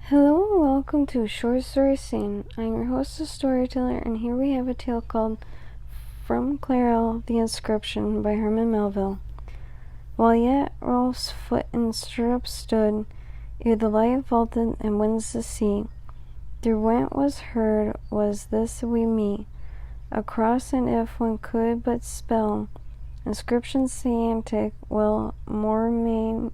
Hello and welcome to Short Story Scene. I'm your host and storyteller, and here we have a tale called From Clarel, the Inscription by Herman Melville. While yet Rolf's foot in stirrups stood, ere the light vaulted and winds the sea, through went was heard, was this we meet, across, and if one could but spell Inscription scientific, well, Mortman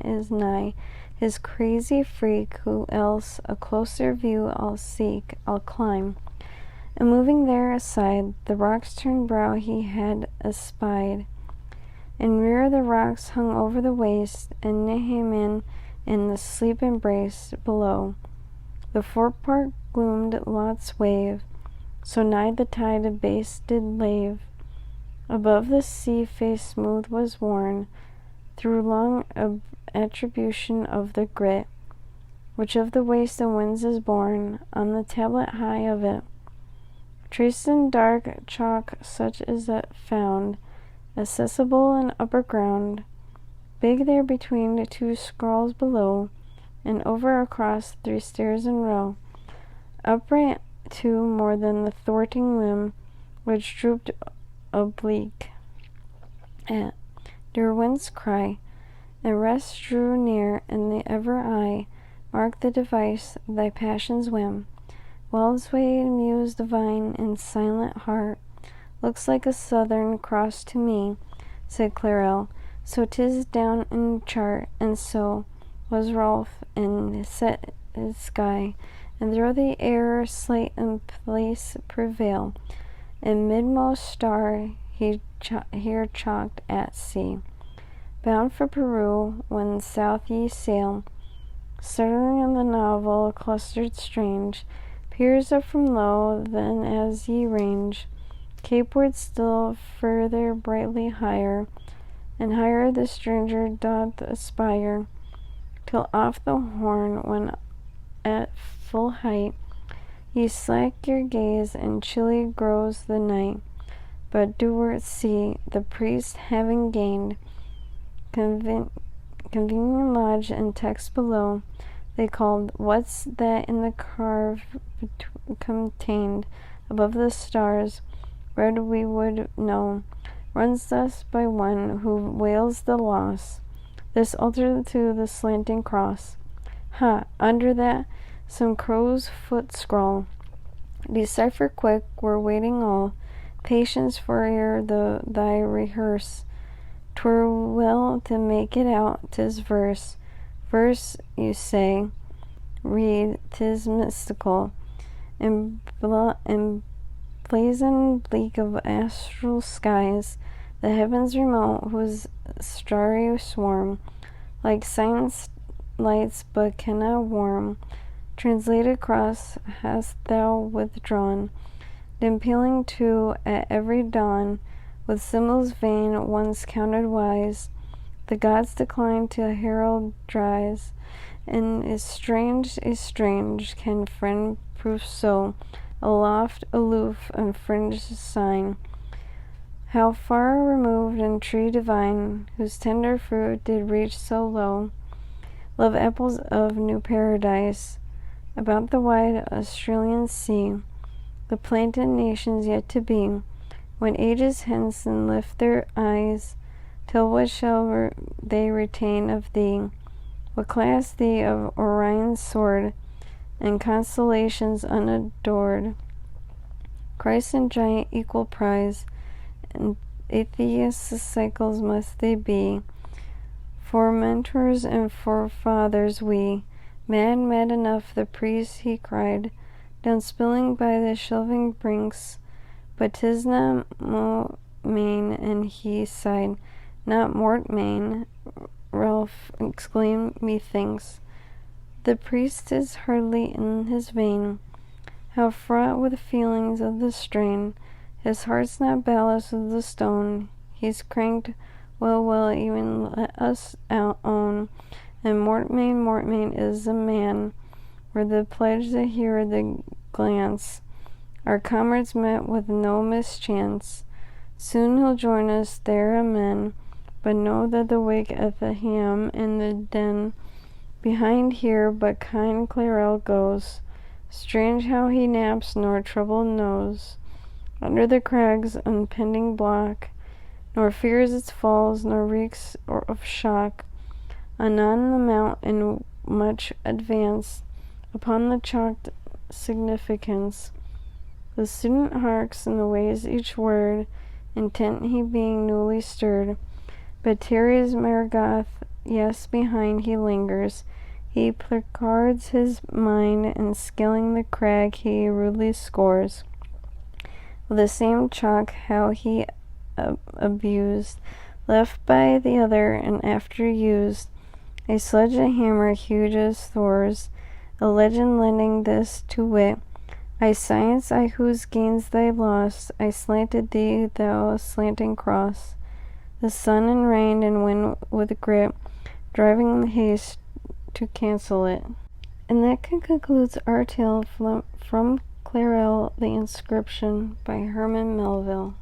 is nigh, his crazy freak, who else a closer view I'll seek, I'll climb. And moving there aside, the rock's turned brow he had espied. In rear the rocks hung over the waste, and Herman in the sleep embraced below. The forepart gloomed Lot's wave, so nigh the tide of base did lave. Above the sea face smooth was worn, through long attribution of the grit, which of the waste and winds is born, on the tablet high of it. Traced in dark chalk such is that found, accessible in upper ground, big there between the two scrolls below, and over across 3 stairs in row, upright too more than the thwarting limb, which drooped oblique at dear wind's cry, and rest drew near, and the ever eye marked the device thy passion's whim. Well swayed muse divine and silent heart, looks like a southern cross to me, said Clarel. So 'tis down in chart, and so was Rolf, and set his sky, and through the air slight and place prevail, and midmost star he here chalked at sea. Bound for Peru, when south ye sail, startling in the novel clustered strange, peers up from low, then as ye range, capeward still further brightly higher, and higher the stranger doth aspire, till off the horn, when at full height, ye slack your gaze, and chilly grows the night. But do'ward see, the priest having gained convenient lodge and text below, they called, what's that in the carve contained above the stars, read we would know, runs thus by one who wails the loss, this altar to the slanting cross. Ha! Under that some crow's foot scrawl, decipher quick, we're waiting all, patience for ere thy rehearse, 'twere well to make it out, 'tis verse, you say, read, 'tis mystical, emblazoned bleak of astral skies, the heavens remote, whose starry swarm, like science lights but cannot warm, translated cross hast thou withdrawn, then pealing too at every dawn, with symbols vain, once counted wise, the gods decline to herald dries, and is strange, can friend prove so, aloft, aloof, unfringed sign, how far removed in tree divine, whose tender fruit did reach so low, love apples of new paradise, about the wide Australian sea, the planted nations yet to be, when ages hence and lift their eyes, till what shall they retain of thee? What class thee of Orion's sword, and constellations unadored? Christ and giant equal prize, and atheists' cycles must they be, for mentors and forefathers we. Mad enough the priest he cried, down spilling by the shelving brinks, but 'tis not Mortmain, and he sighed, not Mortmain, Rolf exclaimed, methinks the priest is hardly in his vein, how fraught with feelings of the strain, his heart's not ballast of the stone, he's cranked, well, even let us own, and Mortmain is a man, were the pledge to hear the glance, our comrades met with no mischance, soon he'll join us there, amen, but know that the wake at the ham in the den Behind here, but kind Clarel goes. Strange how he naps nor trouble knows. Under the crag's impending block, nor fears its falls, nor reeks of shock. Anon the mountain much advanced, upon the chalked significance. The student harks and weighs each word, intent he being newly stirred. But tarries Margoth, yes, behind he lingers. He placards his mind, and scaling the crag he rudely scores. With the same chalk how he abused, left by the other, and after used, a sledge, a hammer huge as Thor's, a legend lending this to wit. I science, I whose gains thy lost, I slanted thee, thou slanting cross. The sun and rain and wind with grit, driving the haste to cancel it. And that concludes our tale from Clarel, the Inscription by Herman Melville.